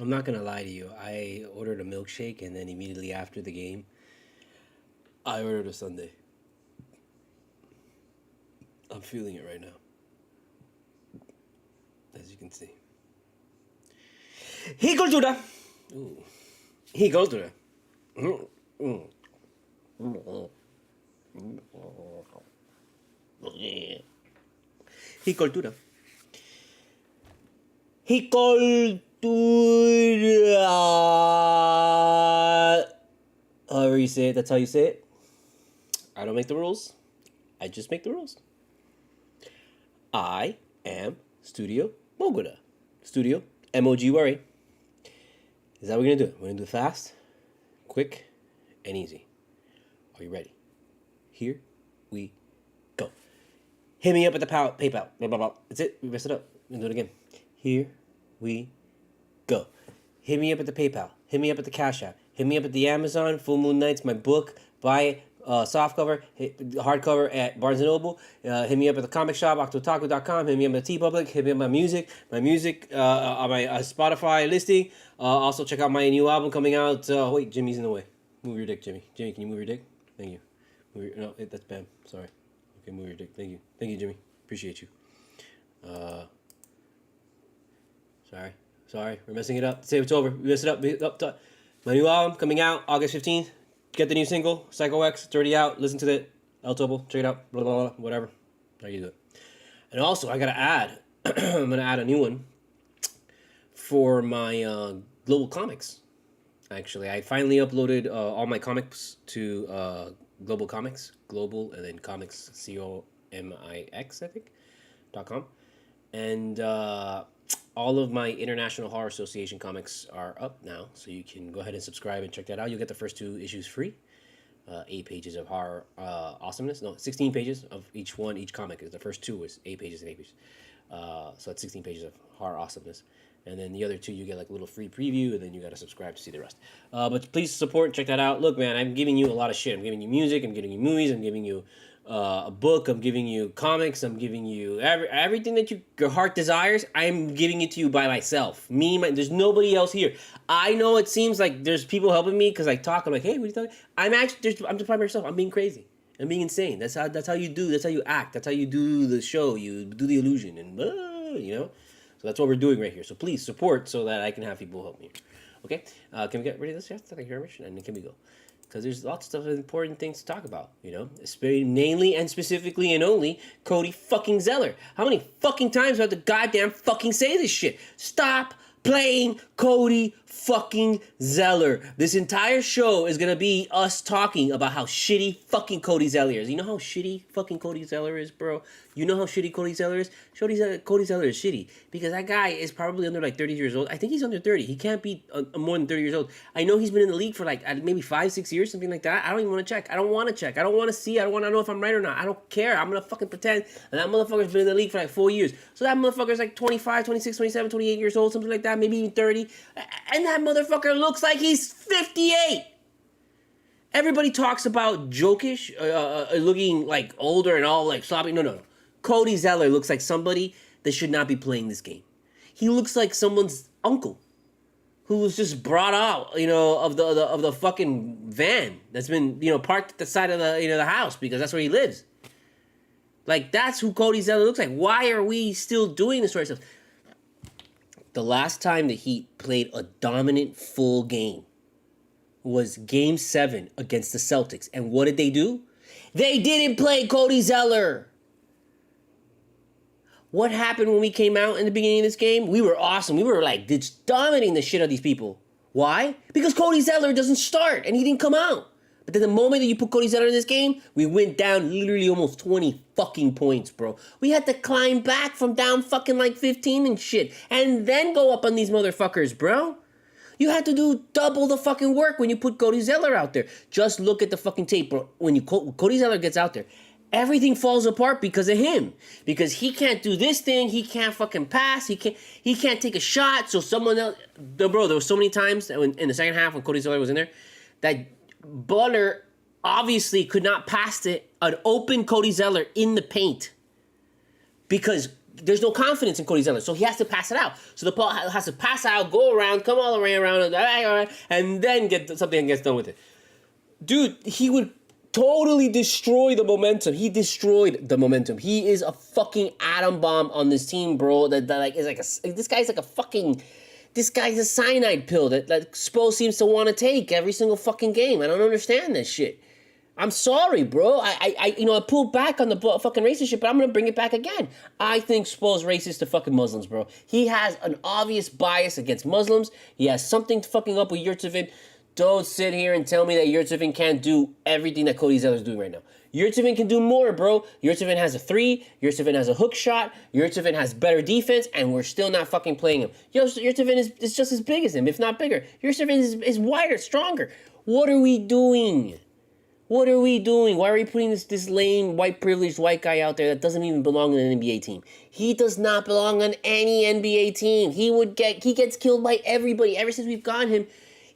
I'm not gonna lie to you. I ordered a milkshake, and then immediately after the game, I ordered a sundae. I'm feeling it right now, as you can see. He Cultura. Ooh. He Cultura. He Cultura. He Cultura. However you say it, that's how you say it. I don't make the rules. I just make the rules. I am Studio Mogura. Studio M-O-G-U-R-A. Is that what we're going to do? We're going to do it fast, quick, and easy. Are you ready? Here we go. Hit me up at the PayPal. Blah, blah, blah. That's it. We messed it up. We're going to do it again. Here we go. Hit me up at the PayPal. Hit me up at the CashApp. Hit me up at the Amazon. Full Moon Nights, my book. Buy it. Softcover, hardcover at Barnes & Noble. Hit me up at the comic shop, octotaku.com. Hit me up at TeePublic. Hit me up my music on my Spotify listing. Also, check out my new album coming out. Wait, Jimmy's in the way. Move your dick, Jimmy. Jimmy, can you move your dick? Thank you. No, that's Bam. Sorry. Okay, move your dick. Thank you. Thank you, Jimmy. Appreciate you. Sorry. We're messing it up. Say it's over. We messed it up. My new album coming out August 15th. Get the new single, Psycho X. It's already out. Listen to it. El Topo. Check it out. Blah, blah, blah. Whatever. How you do it. And also, I got to add. I'm going to add a new one for my Global Comics. Actually, I finally uploaded all my comics to Global Comics. Global and then Comics, COMIX, I think, .com. And all of my International Horror Association comics are up now, so you can go ahead and subscribe and check that out. You'll get the first 2 issues free. 8 pages of horror awesomeness. No, 16 pages of each one. Each comic is the first 2 is 8 pages and 8 pages. So that's 16 pages of horror awesomeness. And then the other 2, you get like a little free preview, and then you got to subscribe to see the rest. But please support and check that out. Look, man, I'm giving you a lot of shit. I'm giving you music. I'm giving you movies. I'm giving you a book. I'm giving you comics. I'm giving you everything that your heart desires. I'm giving it to you by myself. There's nobody else here. I know it seems like there's people helping me because I talk. I'm like, hey, what are you talking? I'm just by myself. I'm being crazy. I'm being insane. That's how you do. That's how you act. That's how you do the show. You do the illusion, and you know. So that's what we're doing right here. So please support so that I can have people help me. Okay? Can we get rid of this? Thank you very much. And then can we go? Because there's lots of important things to talk about, you know? Mainly and specifically and only Cody fucking Zeller. How many fucking times do I have to goddamn fucking say this shit? Stop playing Cody fucking Zeller. This entire show is gonna be us talking about how shitty fucking Cody Zeller is. You know how shitty fucking Cody Zeller is, bro? You know how shitty Cody Zeller is? Cody Zeller is shitty because that guy is probably under like 30 years old. I think he's under 30. He can't be more than 30 years old. I know he's been in the league for like maybe 5-6 years, something like that. I don't even want to check. I don't want to check. I don't want to see. I don't want to know if I'm right or not. I don't care. I'm going to fucking pretend that motherfucker's been in the league for like 4 years. So that motherfucker's like 25, 26, 27, 28 years old, something like that, maybe even 30. And that motherfucker looks like he's 58. Everybody talks about Jokic looking like older and all like sloppy. No. Cody Zeller looks like somebody that should not be playing this game. He looks like someone's uncle who was just brought out, you know, of the fucking van that's been, you know, parked at the side of the house because that's where he lives. Like, that's who Cody Zeller looks like. Why are we still doing this sort of stuff? The last time the Heat played a dominant full game was Game 7 against the Celtics. And what did they do? They didn't play Cody Zeller. What happened when we came out in the beginning of this game? We were awesome. We were like just dominating the shit out of these people. Why? Because Cody Zeller doesn't start and he didn't come out. But then the moment that you put Cody Zeller in this game, we went down literally almost 20 fucking points, bro. We had to climb back from down fucking like 15 and shit. And then go up on these motherfuckers, bro. You had to do double the fucking work when you put Cody Zeller out there. Just look at the fucking tape, bro. When Cody Zeller gets out there, everything falls apart because of him. Because he can't do this thing. He can't fucking pass. He can't take a shot. So someone else... Bro, there were so many times in the second half when Cody Zeller was in there that Butler obviously could not pass it an open Cody Zeller in the paint. Because there's no confidence in Cody Zeller, so he has to pass it out. So the ball has to pass out, go around, come all the way around, and then get something and gets done with it. Dude, he would totally destroy the momentum. He destroyed the momentum. He is a fucking atom bomb on this team, bro. That like is like this guy's like a fucking. This guy's a cyanide pill that Spo seems to want to take every single fucking game. I don't understand this shit. I'm sorry, bro. I pulled back on the fucking racist shit, but I'm gonna bring it back again. I think Spo's racist to fucking Muslims, bro. He has an obvious bias against Muslims. He has something fucking up with Yurtsevin. Don't sit here and tell me that Yurtsevin can't do everything that Cody Zeller's doing right now. Yurtsevin can do more, bro. Yurtsevin has a 3. Yurtsevin has a hook shot. Yurtsevin has better defense, and we're still not fucking playing him. Yurtsevin is just as big as him, if not bigger. Yurtsevin is wider, stronger. What are we doing? What are we doing? Why are we putting this lame, white privileged white guy out there that doesn't even belong on an NBA team? He does not belong on any NBA team. He gets killed by everybody. Ever since we've gotten him,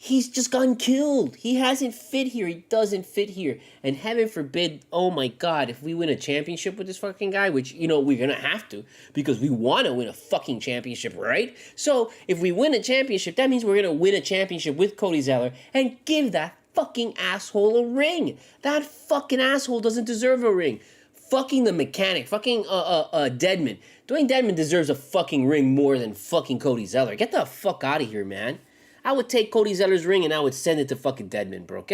he's just gotten killed. He hasn't fit here. He doesn't fit here. And heaven forbid, oh my God, if we win a championship with this fucking guy, which, we're going to have to, because we want to win a fucking championship, right? So if we win a championship, that means we're going to win a championship with Cody Zeller and give that fucking asshole a ring. That fucking asshole doesn't deserve a ring. Fucking the mechanic. Fucking Deadman. Dwayne Deadman deserves a fucking ring more than fucking Cody Zeller. Get the fuck out of here, man. I would take Cody Zeller's ring and I would send it to fucking Deadman, bro.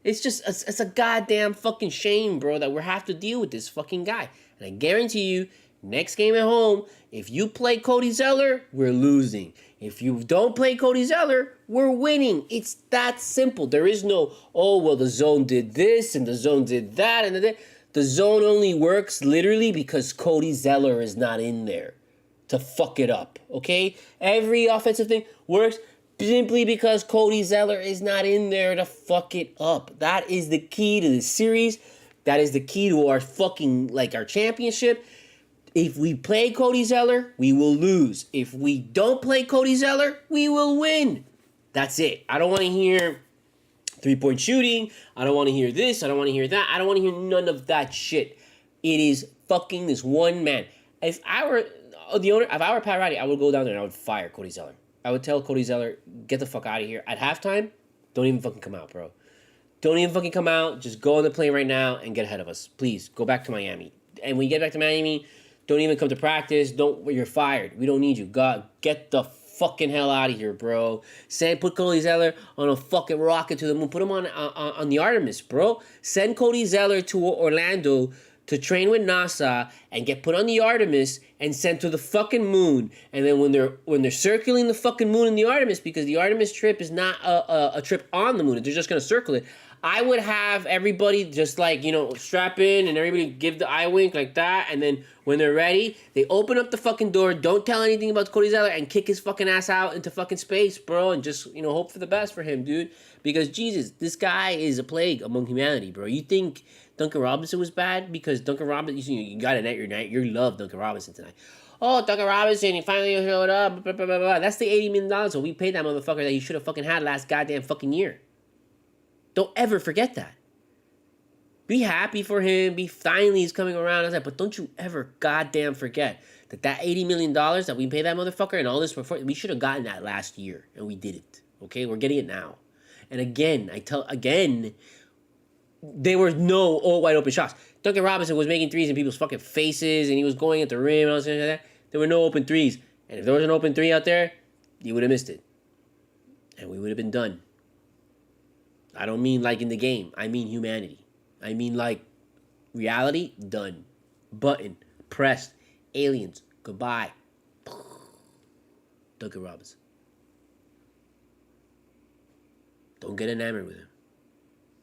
It's a goddamn fucking shame, bro, that we have to deal with this fucking guy. And I guarantee you, next game at home, if you play Cody Zeller, we're losing. If you don't play Cody Zeller, we're winning. It's that simple. There is no, oh, well, the zone did this and the zone did that. The zone only works literally because Cody Zeller is not in there to fuck it up, okay? Every offensive thing works simply because Cody Zeller is not in there to fuck it up. That is the key to this series. That is the key to our fucking, our championship. If we play Cody Zeller, we will lose. If we don't play Cody Zeller, we will win. That's it. I don't want to hear three-point shooting. I don't want to hear this. I don't want to hear that. I don't want to hear none of that shit. It is fucking this one man. If I were the owner, if I were Pat Riley, I would go down there and I would fire Cody Zeller. I would tell Cody Zeller, get the fuck out of here. At halftime, don't even fucking come out, bro. Don't even fucking come out. Just go on the plane right now and get ahead of us. Please, go back to Miami. And when you get back to Miami, don't even come to practice. You're fired. We don't need you. God, get the fucking hell out of here, bro. Put Cody Zeller on a fucking rocket to the moon. Put him on the Artemis, bro. Send Cody Zeller to Orlando to train with NASA and get put on the Artemis and sent to the fucking moon. And then when they're circling the fucking moon in the Artemis, because the Artemis trip is not a trip on the moon, they're just gonna circle it. I would have everybody just strap in and everybody give the eye wink like that. And then when they're ready, they open up the fucking door, don't tell anything about Cody Zeller, and kick his fucking ass out into fucking space, bro. And just, hope for the best for him, dude. Because, Jesus, this guy is a plague among humanity, bro. You think Duncan Robinson was bad? Because Duncan Robinson, you got it at your night. You love Duncan Robinson tonight. Oh, Duncan Robinson, he finally showed up. Blah, blah, blah, blah. That's the $80 million. So we paid that motherfucker that he should have fucking had last goddamn fucking year. Don't ever forget that. Be happy for him. Finally he's coming around. But don't you ever goddamn forget that $80 million that we paid that motherfucker and all this before, we should have gotten that last year. And we didn't. Okay? We're getting it now. And again, there were no all wide open shots. Duncan Robinson was making threes in people's fucking faces and he was going at the rim and all this and that. There were no open threes. And if there was an open three out there, you would have missed it. And we would have been done. I don't mean like in the game. I mean humanity. I mean like reality, done. Button, pressed, aliens, goodbye. Duncan Robinson. Don't get enamored with him.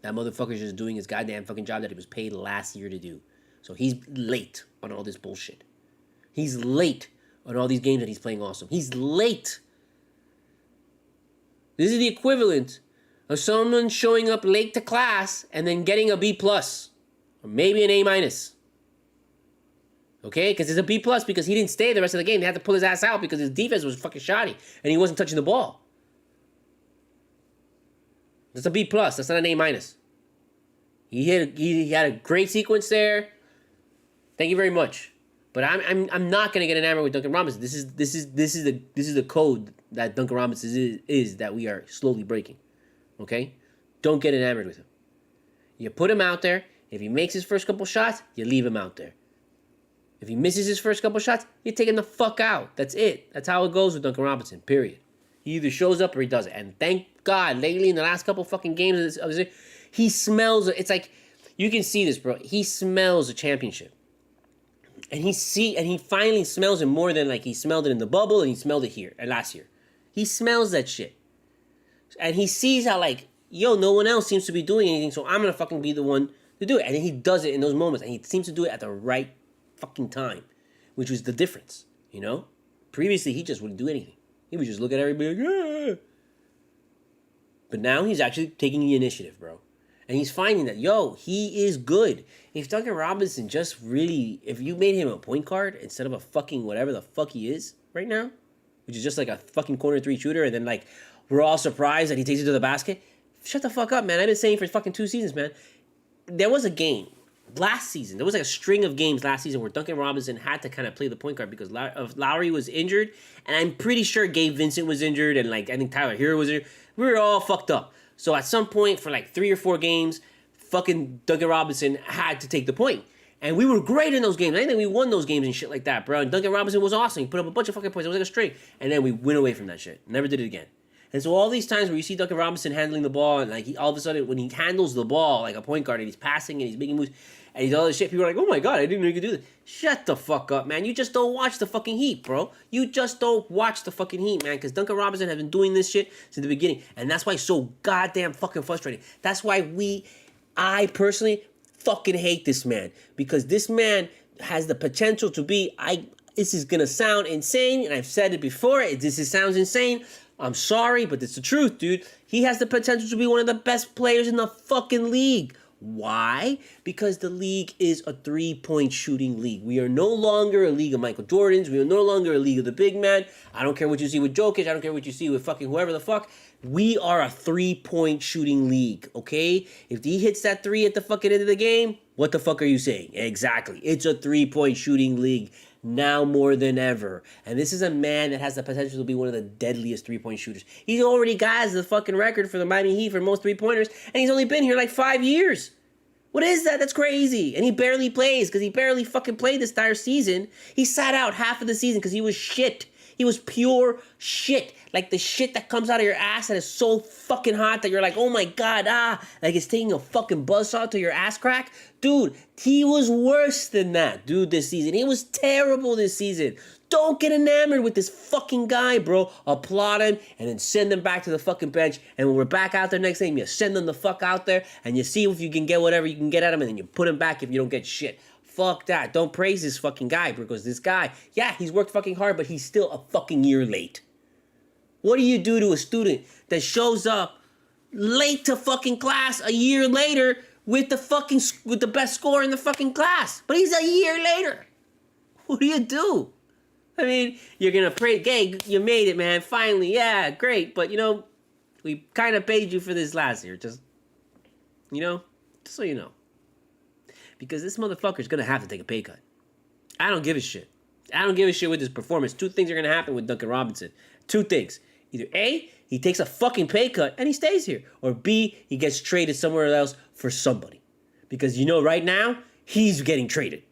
That motherfucker's just doing his goddamn fucking job that he was paid last year to do. So he's late on all this bullshit. He's late on all these games that he's playing awesome. He's late. This is the equivalent of someone showing up late to class and then getting a B+, or maybe an A-. Okay? Because it's a B+ because he didn't stay the rest of the game. They had to pull his ass out because his defense was fucking shoddy and he wasn't touching the ball. That's a B+. That's not an A-. He had a great sequence there. Thank you very much. But I'm not gonna get enamored with Duncan Robinson. This is the code that Duncan Robinson is that we are slowly breaking. Okay, don't get enamored with him. You put him out there. If he makes his first couple shots, you leave him out there. If he misses his first couple shots, you're taking the fuck out. That's it. That's how it goes with Duncan Robinson. Period. He either shows up or he doesn't. And thank God, lately in the last couple fucking games of this, he smells. It's like you can see this, bro. He smells a championship. And he finally smells it more than like he smelled it in the bubble and he smelled it here and last year. He smells that shit. And he sees how like, yo, no one else seems to be doing anything, so I'm gonna fucking be the one to do it. And then he does it in those moments, and he seems to do it at the right fucking time, which was the difference, you know? Previously, he just wouldn't do anything. He would just look at everybody like, ah. But now he's actually taking the initiative, bro. And he's finding that, yo, he is good. If Duncan Robinson just really, if you made him a point guard instead of a fucking whatever the fuck he is right now, which is just like a fucking corner 3 shooter, and then like, we're all surprised that he takes it to the basket. Shut the fuck up, man. I've been saying for fucking 2 seasons, man. There was a game last season. There was like a string of games last season where Duncan Robinson had to kind of play the point guard because Lowry was injured. And I'm pretty sure Gabe Vincent was injured. And like, I think Tyler Hero was injured. We were all fucked up. So at some point for like 3 or 4 games, fucking Duncan Robinson had to take the point. And we were great in those games. I think we won those games and shit like that, bro. And Duncan Robinson was awesome. He put up a bunch of fucking points. It was like a string. And then we went away from that shit. Never did it again. And so all these times where you see Duncan Robinson handling the ball and like all of a sudden when he handles the ball like a point guard and he's passing and he's making moves and he's all this shit, people are like, oh my God, I didn't know you could do this. Shut the fuck up, man. You just don't watch the fucking Heat, bro. You just don't watch the fucking Heat, man, because Duncan Robinson has been doing this shit since the beginning. And that's why it's so goddamn fucking frustrating. That's why I personally fucking hate this man, because this man has the potential to be, this is going to sound insane, and I've said it before, sounds insane. I'm sorry, but it's the truth, dude. He has the potential to be one of the best players in the fucking league. Why? Because the league is a 3-point shooting league. We are no longer a league of Michael Jordans. We are no longer a league of the big man. I don't care what you see with Jokic. I don't care what you see with fucking whoever the fuck. We are a 3-point shooting league, okay? If he hits that 3 at the fucking end of the game, what the fuck are you saying? Exactly. It's a 3-point shooting league. Now more than ever. And this is a man that has the potential to be one of the deadliest 3-point shooters. He already got the fucking record for the Miami Heat for most 3-pointers, and he's only been here like 5 years. What is that? That's crazy. And he barely plays because he barely fucking played this entire season. He sat out half of the season because he was shit. He was pure shit. Like the shit that comes out of your ass that is so fucking hot that you're like, oh my God, like it's taking a fucking buzzsaw to your ass crack. Dude, he was worse than that, dude, this season. He was terrible this season. Don't get enamored with this fucking guy, bro. Applaud him and then send him back to the fucking bench. And when we're back out there next game, you send him the fuck out there and you see if you can get whatever you can get at him and then you put him back if you don't get shit. Fuck that. Don't praise this fucking guy because this guy, yeah, he's worked fucking hard, but he's still a fucking year late. What do you do to a student that shows up late to fucking class a year later with the best score in the fucking class? But he's a year later. What do you do? I mean, you're gonna pray, hey, you made it, man. Finally, yeah, great. But, you know, we kind of paid you for this last year. Just so you know. Because this motherfucker's gonna have to take a pay cut. I don't give a shit. I don't give a shit with his performance. 2 things are gonna happen with Duncan Robinson. 2 things. Either A, he takes a fucking pay cut and he stays here. Or B, he gets traded somewhere else for somebody. Because right now, he's getting traded.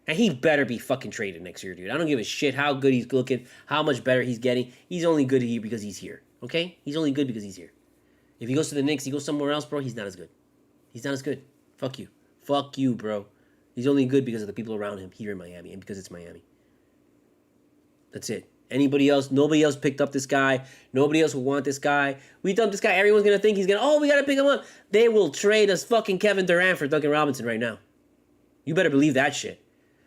And he better be fucking traded next year, dude. I don't give a shit how good he's looking, how much better he's getting. He's only good here because he's here, okay? He's only good because he's here. If he goes to the Knicks, he goes somewhere else, bro, he's not as good. He's not as good. Fuck you. Fuck you, bro. He's only good because of the people around him here in Miami and because it's Miami. That's it. Anybody else, nobody else picked up this guy. Nobody else will want this guy. We dumped this guy. Everyone's going to think we got to pick him up. They will trade us fucking Kevin Durant for Duncan Robinson right now. You better believe that shit.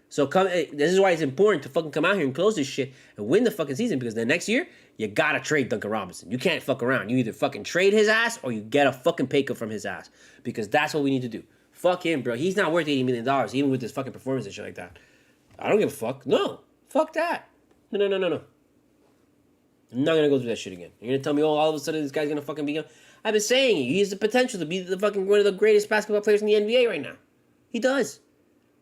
So this is why it's important to fucking come out here and close this shit and win the fucking season, because the next year, you gotta trade Duncan Robinson. You can't fuck around. You either fucking trade his ass or you get a fucking pay cut from his ass, because that's what we need to do. Fuck him, bro. He's not worth $80 million, even with his fucking performance and shit like that. I don't give a fuck. No. Fuck that. No. I'm not gonna go through that shit again. You're gonna tell me, all of a sudden this guy's gonna fucking be... I've been saying it. He has the potential to be the fucking one of the greatest basketball players in the NBA right now. He does.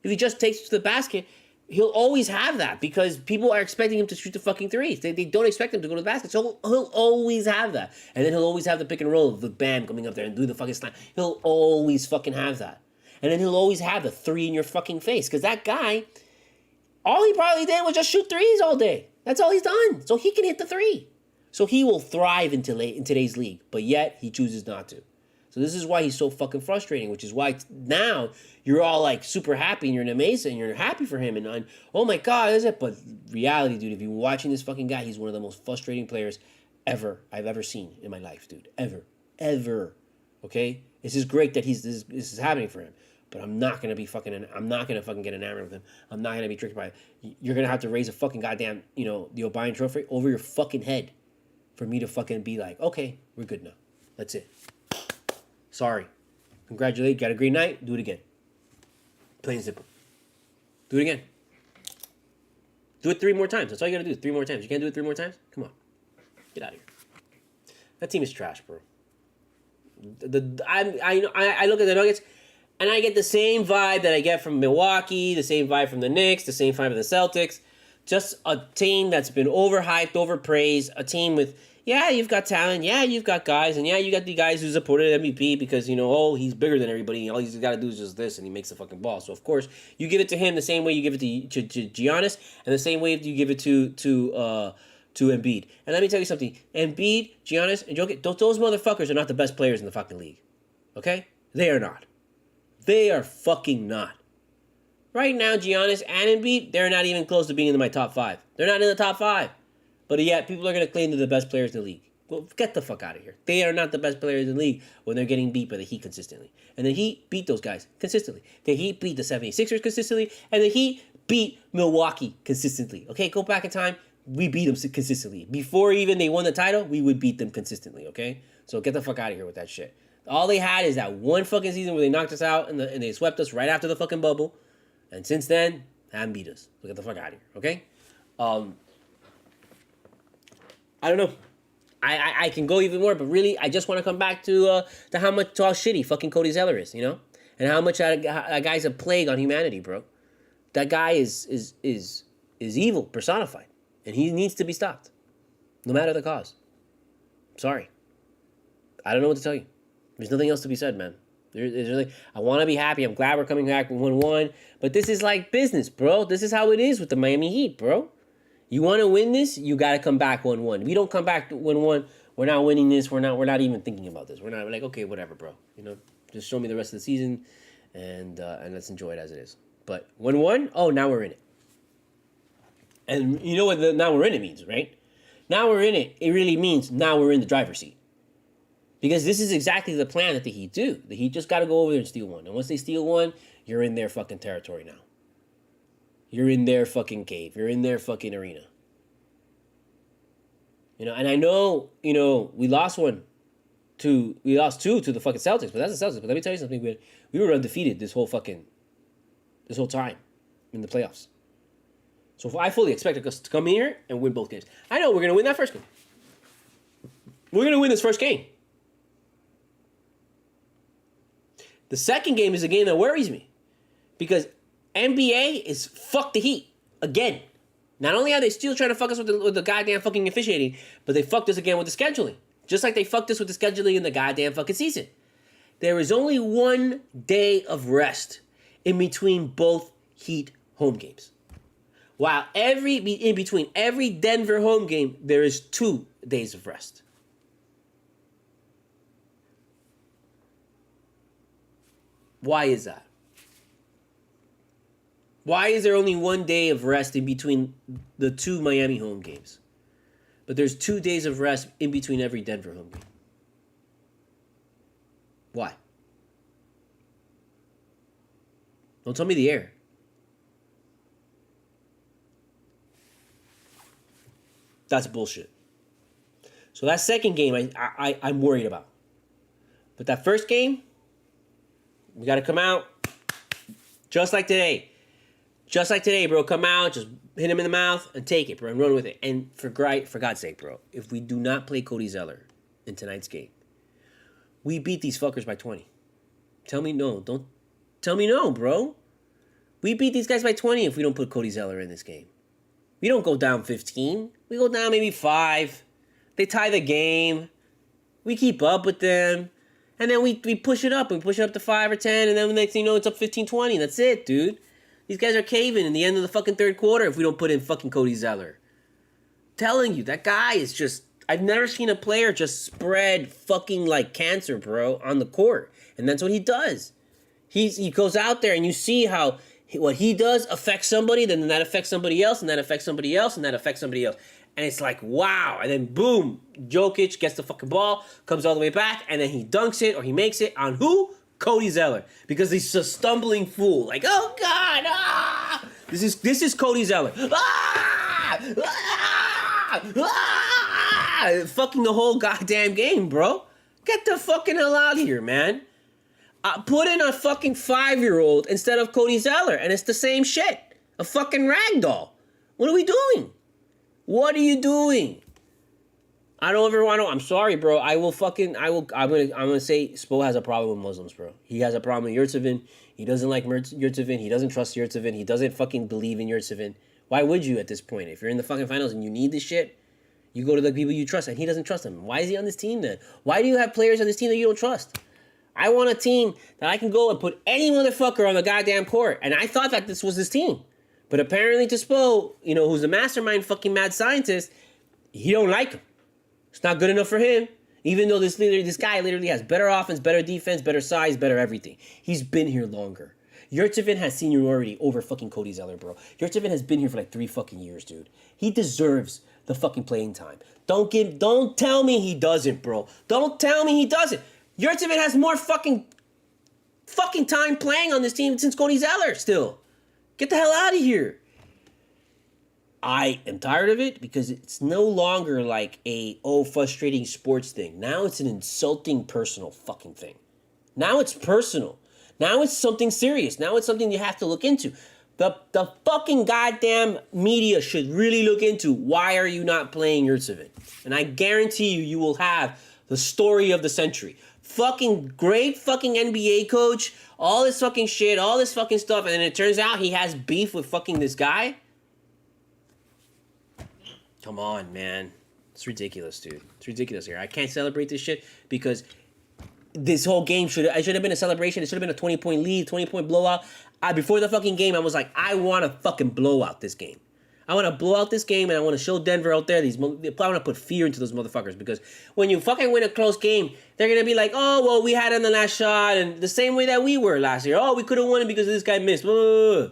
If he just takes it to the basket, He'll always have that because people are expecting him to shoot the fucking threes. They don't expect him to go to the basket. So he'll always have that. And then he'll always have the pick and roll of the Bam coming up there and do the fucking slam. He'll always fucking have that. And then he'll always have the three in your fucking face. Because that guy, all he probably did was just shoot threes all day. That's all he's done. So he can hit the three. So he will thrive in today's league. But yet, he chooses not to. So this is why he's so fucking frustrating, which is why now you're all like super happy and you're in amazing and you're happy for him and oh my God, is it? But reality, dude, if you're watching this fucking guy, he's one of the most frustrating players I've ever seen in my life, dude. Ever. Okay? This is great that this is happening for him. But I'm not gonna fucking get enamored with him. I'm not gonna be tricked by it. You're gonna have to raise a fucking goddamn, the O'Brien trophy over your fucking head for me to fucking be like, okay, we're good now. That's it. Sorry. Congratulations. Got a great night. Do it again. Plain and simple. Do it again. Do it 3 more times. That's all you gotta do. 3 more times. You can't do it 3 more times? Come on. Get out of here. That team is trash, bro. I look at the Nuggets and I get the same vibe that I get from Milwaukee, the same vibe from the Knicks, the same vibe of the Celtics. Just a team that's been overhyped, overpraised. A team with, yeah, you've got talent. Yeah, you've got guys. And yeah, you got the guys who supported MVP because, he's bigger than everybody. And all he's got to do is just this, and he makes the fucking ball. So, of course, you give it to him the same way you give it to Giannis and the same way you give it to Embiid. And let me tell you something. Embiid, Giannis, and Jokic, those motherfuckers are not the best players in the fucking league. Okay? They are not. They are fucking not. Right now, Giannis and Embiid, they're not even close to being in my top 5. They're not in the top 5. But yet, people are going to claim they're the best players in the league. Well, get the fuck out of here. They are not the best players in the league when they're getting beat by the Heat consistently. And the Heat beat those guys consistently. The Heat beat the 76ers consistently. And the Heat beat Milwaukee consistently. Okay, go back in time. We beat them consistently. Before even they won the title, we would beat them consistently, okay? So get the fuck out of here with that shit. All they had is that one fucking season where they knocked us out and they swept us right after the fucking bubble. And since then, they haven't beat us. So get the fuck out of here, okay? I don't know. I can go even more, but really, I just want to come back to how shitty fucking Cody Zeller is, and how much that guy's a plague on humanity, bro. That guy is evil personified, and he needs to be stopped, no matter the cause. Sorry, I don't know what to tell you. There's nothing else to be said, man. There's really, I want to be happy. I'm glad we're coming back with 1-1, but this is like business, bro. This is how it is with the Miami Heat, bro. You want to win this, you got to come back 1-1. If you don't come back 1-1, we're not winning this. We're not even thinking about this. We're like, okay, whatever, bro. Just show me the rest of the season, and let's enjoy it as it is. But 1-1, oh, now we're in it. And you know what now we're in it means, right? Now we're in it. It really means now we're in the driver's seat. Because this is exactly the plan that the Heat do. The Heat just got to go over there and steal one. And once they steal one, you're in their fucking territory now. You're in their fucking cave. You're in their fucking arena. And I know, we lost two to the fucking Celtics, but that's the Celtics. But let me tell you something, we were undefeated this whole time in the playoffs. So I fully expect us to come in here and win both games. I know we're going to win that first game. We're going to win this first game. The second game is a game that worries me because NBA is fuck the Heat again. Not only are they still trying to fuck us with the goddamn fucking officiating, but they fucked us again with the scheduling. Just like they fucked us with the scheduling in the goddamn fucking season. There is only 1 day of rest in between both Heat home games. While in between every Denver home game, there is 2 days of rest. Why is that? Why is there only 1 day of rest in between the 2 Miami home games? But there's 2 days of rest in between every Denver home game. Why? Don't tell me the air. That's bullshit. So that second game, I'm worried about. But that first game, we got to come out just like today. Just like today, bro. Come out, just hit him in the mouth and take it, bro, and run with it. And for God's sake, bro, if we do not play Cody Zeller in tonight's game, we beat these fuckers by 20. Tell me no. Don't tell me no, bro. We beat these guys by 20 if we don't put Cody Zeller in this game. We don't go down 15. We go down maybe 5. They tie the game. We keep up with them. And then we push it up. We push it up to 5 or 10. And then the next thing you know, it's up 15-20. That's it, dude. These guys are caving in the end of the fucking third quarter if we don't put in fucking Cody Zeller. Telling you, that guy is just... I've never seen a player just spread fucking like cancer, bro, on the court. And that's what he does. He goes out there and you see how what he does affects somebody, then that affects somebody else, and that affects somebody else, and that affects somebody else. And it's like, wow. And then boom, Jokic gets the fucking ball, comes all the way back, and then he dunks it or he makes it on who? Cody Zeller. Because he's a stumbling fool. Like, oh God, ah! This is Cody Zeller. Ah! Ah! Ah! Fucking the whole goddamn game, bro. Get the fucking hell out of here, man. Put in a fucking 5-year-old instead of Cody Zeller, and it's the same shit. A fucking ragdoll. What are we doing? What are you doing? I don't ever want to. I'm sorry, bro. I'm gonna say Spo has a problem with Muslims, bro. He has a problem with Yurtseven. He doesn't like Yurtseven. He doesn't trust Yurtseven. He doesn't fucking believe in Yurtseven. Why would you at this point? If you're in the fucking finals and you need this shit, you go to the people you trust, and he doesn't trust them. Why is he on this team then? Why do you have players on this team that you don't trust? I want a team that I can go and put any motherfucker on the goddamn court. And I thought that this was his team. But apparently to Spo, who's a mastermind fucking mad scientist, he don't like him. It's not good enough for him. Even though this guy literally has better offense, better defense, better size, better everything. He's been here longer. Yurtseven has seniority over fucking Cody Zeller, bro. Yurtseven has been here for like 3 fucking years, dude. He deserves the fucking playing time. Don't tell me he doesn't, bro. Don't tell me he doesn't. Yurtseven has more fucking time playing on this team since Cody Zeller still. Get the hell out of here. I am tired of it because it's no longer like frustrating sports thing. Now it's an insulting personal fucking thing. Now it's personal. Now it's something serious. Now it's something you have to look into. The fucking goddamn media should really look into why are you not playing Yurtseven. And I guarantee you will have the story of the century. Fucking great fucking NBA coach, all this fucking shit, all this fucking stuff, and then it turns out he has beef with fucking this guy? Come on, man. It's ridiculous, dude. It's ridiculous here. I can't celebrate this shit because this whole game should have been a celebration. It should have been a 20-point lead, 20-point blowout. Before the fucking game, I was like, I want to fucking blow out this game. I want to blow out this game, and I want to show Denver out there, I want to put fear into those motherfuckers, because when you fucking win a close game, they're going to be like, oh, well, we had on the last shot, and the same way that we were last year. Oh, we could have won it because this guy missed. So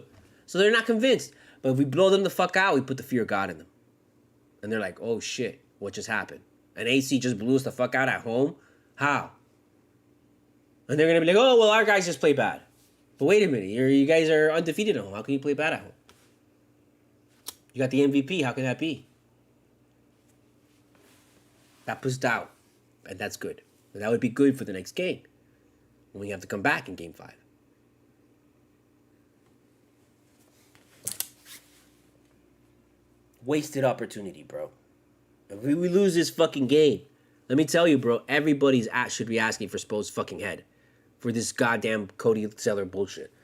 they're not convinced. But if we blow them the fuck out, we put the fear of God in them. And they're like, oh, shit, what just happened? And AC just blew us the fuck out at home? How? And they're going to be like, oh, well, our guys just play bad. But wait a minute, you guys are undefeated at home. How can you play bad at home? You got the MVP. How can that be? That puts doubt. And that's good. And that would be good for the next game. When we have to come back in Game 5. Wasted opportunity, bro. If we lose this fucking game, let me tell you, bro, everybody's should be asking for Spo's fucking head. For this goddamn Cody Zeller bullshit.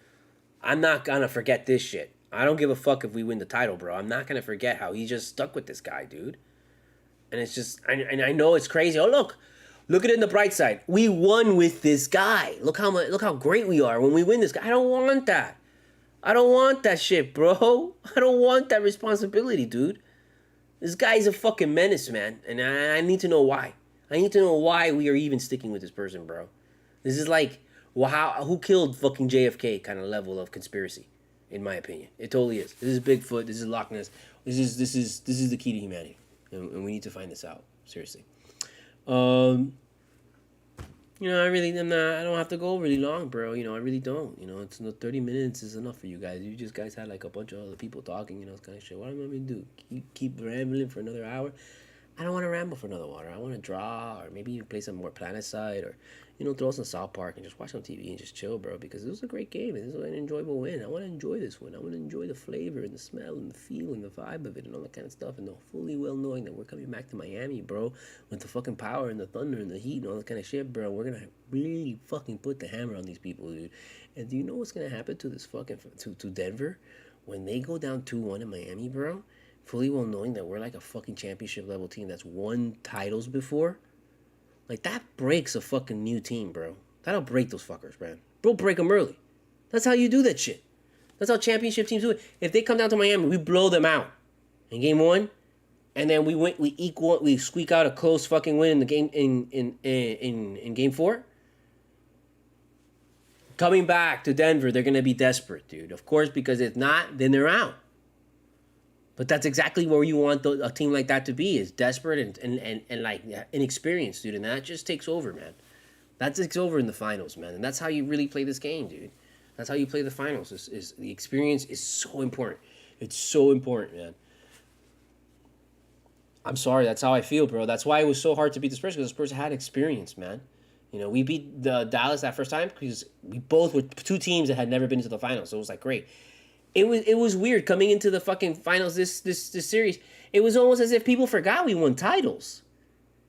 I'm not gonna forget this shit. I don't give a fuck if we win the title, bro. I'm not going to forget how he just stuck with this guy, dude. And it's just, I know it's crazy. Oh, look at it in the bright side. We won with this guy. Look how great we are when we win this guy. I don't want that. I don't want that shit, bro. I don't want that responsibility, dude. This guy's a fucking menace, man. And I need to know why. I need to know why we are even sticking with this person, bro. This is like, who killed fucking JFK kind of level of conspiracy. In my opinion, it totally is. This is Bigfoot. This is Loch Ness. This is the key to humanity, and we need to find this out seriously. I don't have to go really long, bro. I really don't. It's 30 minutes is enough for you guys. You guys had like a bunch of other people talking. It's kind of shit. What am I gonna do? Keep rambling for another hour? I don't want to ramble for another water. I want to draw, or maybe even play some more Planet Side, or throw some South Park and just watch on TV and just chill, bro. Because this was a great game. This was an enjoyable win. I want to enjoy this one. I want to enjoy the flavor and the smell and the feel and the vibe of it and all that kind of stuff. And the fully well knowing that we're coming back to Miami, bro, with the fucking power and the thunder and the heat and all that kind of shit, bro. We're gonna really fucking put the hammer on these people, dude. And do you know what's gonna happen to this fucking to Denver when they go down 2-1 in Miami, bro? Fully well knowing that we're like a fucking championship level team that's won titles before. Like, that breaks a fucking new team, bro. That'll break those fuckers, man. Bro, break them early. That's how you do that shit. That's how championship teams do it. If they come down to Miami, we blow them out in game 1, and then we squeak out a close fucking win in the game in game 4. Coming back to Denver, they're gonna be desperate, dude. Of course, because if not, then they're out. But that's exactly where you want a team like that to be, is desperate and like inexperienced, dude. And that just takes over, man. That takes over in the finals, man. And that's how you really play this game, dude. That's how you play the finals. Is the experience is so important. It's so important, man. I'm sorry, that's how I feel, bro. That's why it was so hard to beat the Spurs, because the Spurs had experience, man. We beat the Dallas that first time because we both were two teams that had never been to the finals. So it was like great. It was weird coming into the fucking finals this series. It was almost as if people forgot we won titles.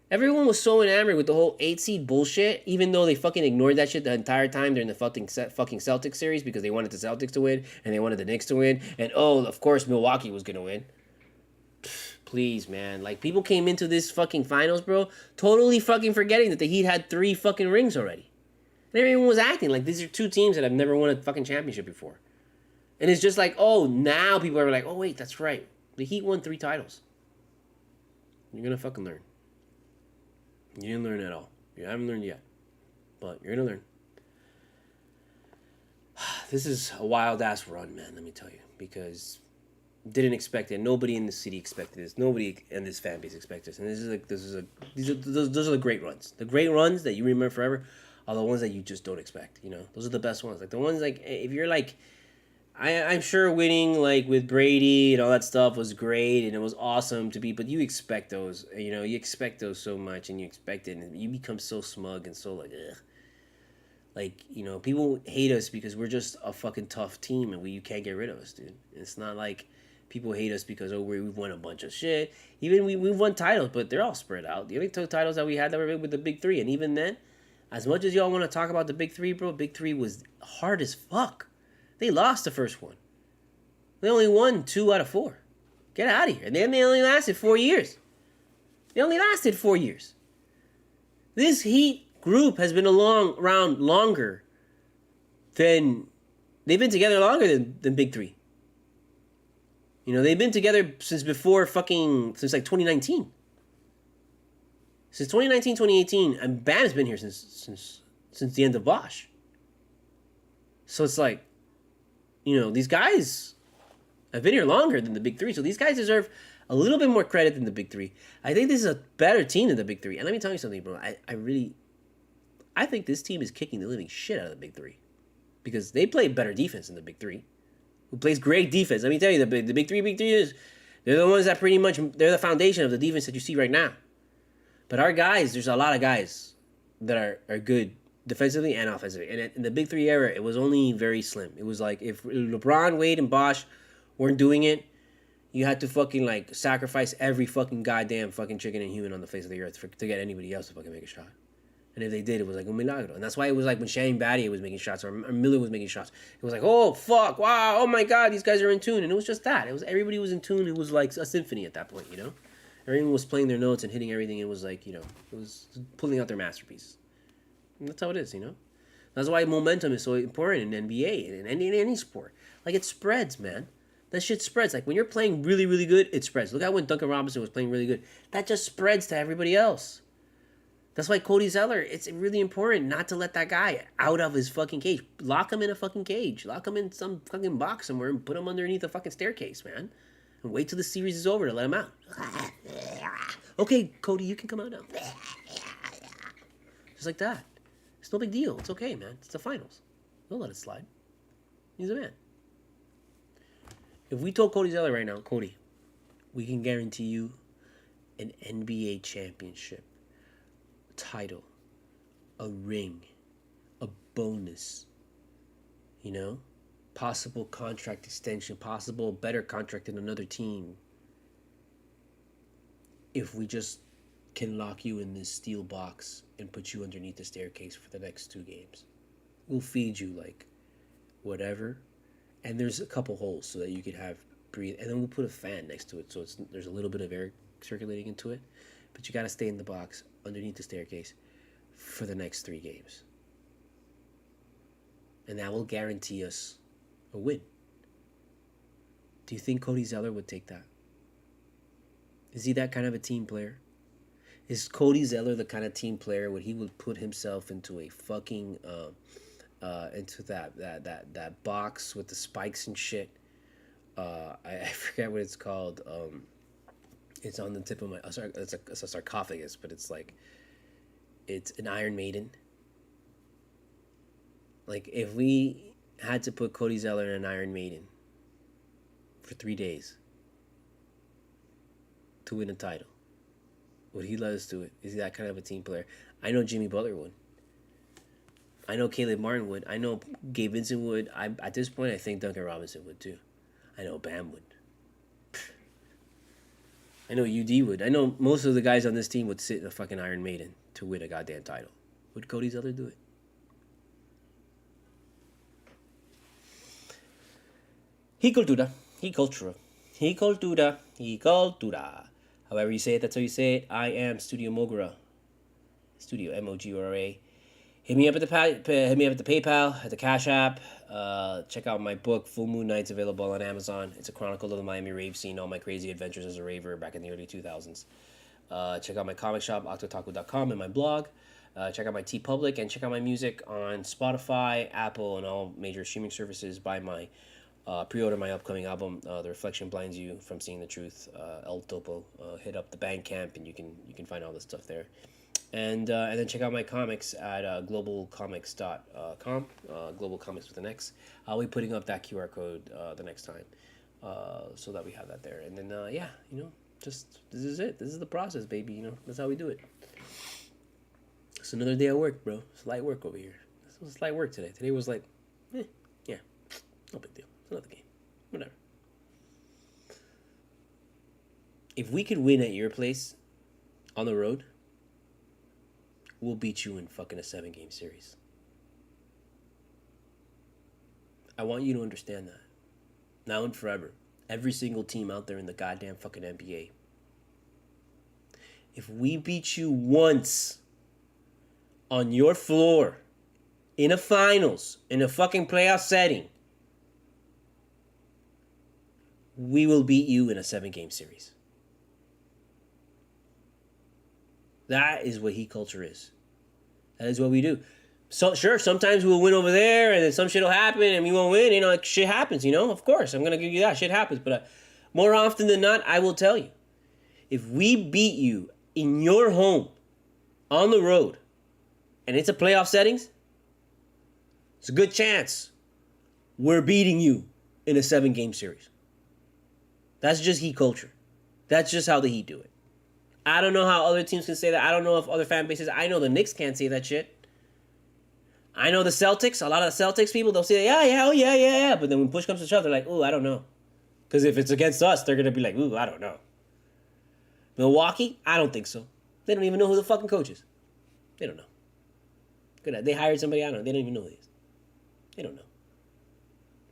Everyone was so enamored with the whole 8 seed bullshit, even though they fucking ignored that shit the entire time during the fucking Celtics series because they wanted the Celtics to win and they wanted the Knicks to win. And of course Milwaukee was gonna win. Please, man. Like, people came into this fucking finals, bro, totally fucking forgetting that the Heat had 3 fucking rings already. And everyone was acting like these are two teams that have never won a fucking championship before. And it's just like, now people are like, wait, that's right. The Heat won 3 titles. You're going to fucking learn. You didn't learn at all. You haven't learned yet. But you're going to learn. This is a wild-ass run, man, let me tell you. Because didn't expect it. Nobody in the city expected this. Nobody in this fan base expected this. And those are the great runs. The great runs that you remember forever are the ones that you just don't expect. Those are the best ones. Like the ones like if you're like, I'm sure winning like with Brady and all that stuff was great and it was awesome to be, but you expect those. You expect those so much and you expect it and you become so smug and so like, ugh. Like, people hate us because we're just a fucking tough team and you can't get rid of us, dude. It's not like people hate us because we've won a bunch of shit. Even we've won titles, but they're all spread out. The only 2 titles that we had that were with the Big 3, and even then, as much as y'all want to talk about the Big 3, bro, Big 3 was hard as fuck. They lost the first one. They only won 2 out of 4. Get out of here. And then they only lasted 4 years. This Heat group has been around longer than... They've been together longer than Big 3. They've been together since like 2019. Since 2019, 2018, and Bam's been here since the end of Bosch. So it's like, these guys have been here longer than the Big 3. So these guys deserve a little bit more credit than the Big 3. I think this is a better team than the Big 3. And let me tell you something, bro. I think this team is kicking the living shit out of the Big 3. Because they play better defense than the Big 3. Who plays great defense. Let me tell you, the Big 3 is, they're the ones that pretty much, they're the foundation of the defense that you see right now. But our guys, there's a lot of guys that are good defensively and offensively. And in the Big 3 era, it was only very slim. It was like, if LeBron, Wade, and Bosch weren't doing it, you had to fucking like sacrifice every fucking goddamn fucking chicken and human on the face of the earth to get anybody else to fucking make a shot. And if they did, it was like un milagro. And that's why it was like when Shane Battier was making shots or Miller was making shots, it was like, oh, fuck, wow, oh my God, these guys are in tune. And it was just that. Everybody was in tune. It was like a symphony at that point, Everyone was playing their notes and hitting everything. It was like, it was pulling out their masterpiece. And that's how it is, That's why momentum is so important in NBA and in any sport. Like, it spreads, man. That shit spreads. Like, when you're playing really, really good, it spreads. Look at when Duncan Robinson was playing really good. That just spreads to everybody else. That's why Cody Zeller, it's really important not to let that guy out of his fucking cage. Lock him in a fucking cage. Lock him in some fucking box somewhere and put him underneath a fucking staircase, man. And wait till the series is over to let him out. Okay, Cody, you can come out now. Just like that. It's no big deal. It's okay, man. It's the finals. Don't let it slide. He's a man. If we told Cody Zeller right now, Cody, we can guarantee you an NBA championship, title, a ring, a bonus, possible contract extension, possible better contract in another team. If we just can lock you in this steel box and put you underneath the staircase for the next 2 games, we'll feed you like whatever, and there's a couple holes so that you could have breathe, and then we'll put a fan next to it so there's a little bit of air circulating into it, but you got to stay in the box underneath the staircase for the next 3 games, and that will guarantee us a win. Do you think Cody Zeller would take that? Is he that kind of a team player? Is Cody Zeller the kind of team player where he would put himself into a fucking into that box with the spikes and shit? I forget what it's called. It's on the tip of my. Sorry, it's a sarcophagus, but it's an Iron Maiden. Like, if we had to put Cody Zeller in an Iron Maiden for 3 days to win a title, would he let us do it? Is he that kind of a team player? I know Jimmy Butler would. I know Caleb Martin would. I know Gabe Vincent would. At this point, I think Duncan Robinson would too. I know Bam would. I know UD would. I know most of the guys on this team would sit in a fucking Iron Maiden to win a goddamn title. Would Cody Zeller do it? Cultura. Cultura. However you say it, that's how you say it. I am studiomogura. Studio MOGURA. Hit me up at the PayPal, at the Cash App. Check out my book, Full Moon Nights, available on Amazon. It's a chronicle of the Miami rave scene, all my crazy adventures as a raver back in the early 2000s. Check out my comic shop, octotaku.com, and my blog. Check out my TeePublic, and check out my music on Spotify, Apple, and all major streaming services. Buy my pre-order my upcoming album, The Reflection Blinds You from Seeing the Truth, El Topo. Hit up the Bandcamp, and you can find all this stuff there. And then check out my comics at globalcomics.com, Global Comics with an X. I'll be putting up that QR code the next time, so that we have that there. And then, just this is it. This is the process, baby. That's how we do it. It's another day at work, bro. It's light work over here. This was light work today. Today was like, yeah, no big deal. It's another game. Whatever. If we could win at your place on the road, we'll beat you in fucking a 7-game series. I want you to understand that. Now and forever. Every single team out there in the goddamn fucking NBA. If we beat you once on your floor, in a finals, in a fucking playoff setting, we will beat you in a 7-game series. That is what culture is. That is what we do. So sure, sometimes we'll win over there, and then some shit will happen, and we won't win. Shit happens. Of course, I'm gonna give you that. Shit happens, but more often than not, I will tell you, if we beat you in your home, on the road, and it's a playoff settings, it's a good chance we're beating you in a 7-game series. That's just Heat culture. That's just how the Heat do it. I don't know how other teams can say that. I don't know if other fan bases... I know the Knicks can't say that shit. I know the Celtics. A lot of the Celtics people, they'll say, yeah. But then when push comes to shove, they're like, ooh, I don't know. Because if it's against us, they're going to be like, ooh, I don't know. Milwaukee? I don't think so. They don't even know who the fucking coach is. They don't know. Good. They hired somebody, I don't know. They don't even know who he is. They don't know.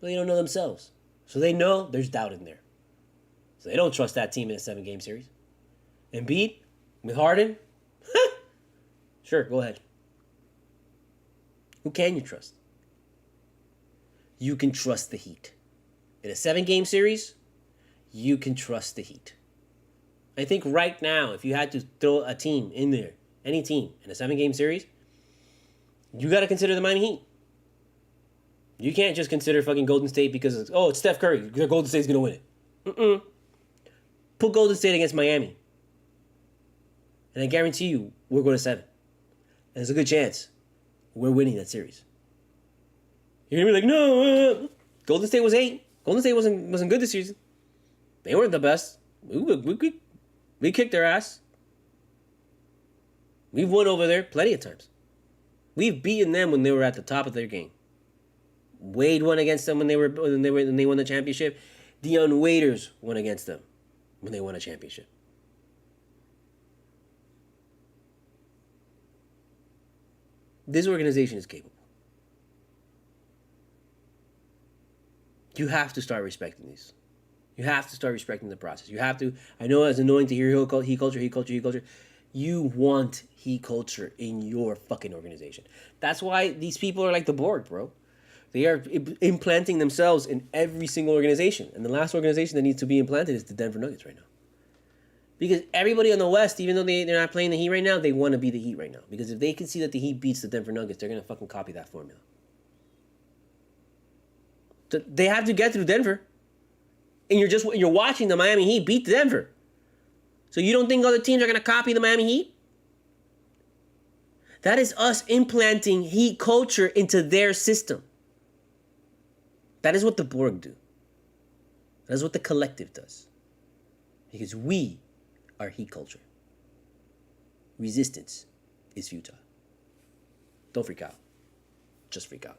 Well, they don't know themselves. So they know there's doubt in there. So they don't trust that team in a 7-game series. Embiid with Harden? Sure, go ahead. Who can you trust? You can trust the Heat. In a 7-game series, you can trust the Heat. I think right now, if you had to throw a team in there, any team in a 7-game series, you got to consider the Miami Heat. You can't just consider fucking Golden State because it's Steph Curry. Golden State's going to win it. Put Golden State against Miami. And I guarantee you, we're going to 7. And there's a good chance we're winning that series. You're going to be like, no. Golden State was 8. Golden State wasn't good this season. They weren't the best. We kicked their ass. We've won over there plenty of times. We've beaten them when they were at the top of their game. Wade won against them when they won the championship. Dion Waiters won against them when they won a championship. This organization is capable. You have to start respecting these. You have to start respecting the process. You have to. I know it's annoying to hear heat culture. You want heat culture in your fucking organization. That's why these people are like the Borg, bro. They are implanting themselves in every single organization. And the last organization that needs to be implanted is the Denver Nuggets right now. Because everybody on the West, even though they're not playing the Heat right now, they want to be the Heat right now. Because if they can see that the Heat beats the Denver Nuggets, they're going to fucking copy that formula. So they have to get through Denver. And you're watching the Miami Heat beat Denver. So you don't think other teams are going to copy the Miami Heat? That is us implanting Heat culture into their system. That is what the Borg do. That is what the collective does. Because we are Heat culture. Resistance is futile. Don't freak out. Just freak out.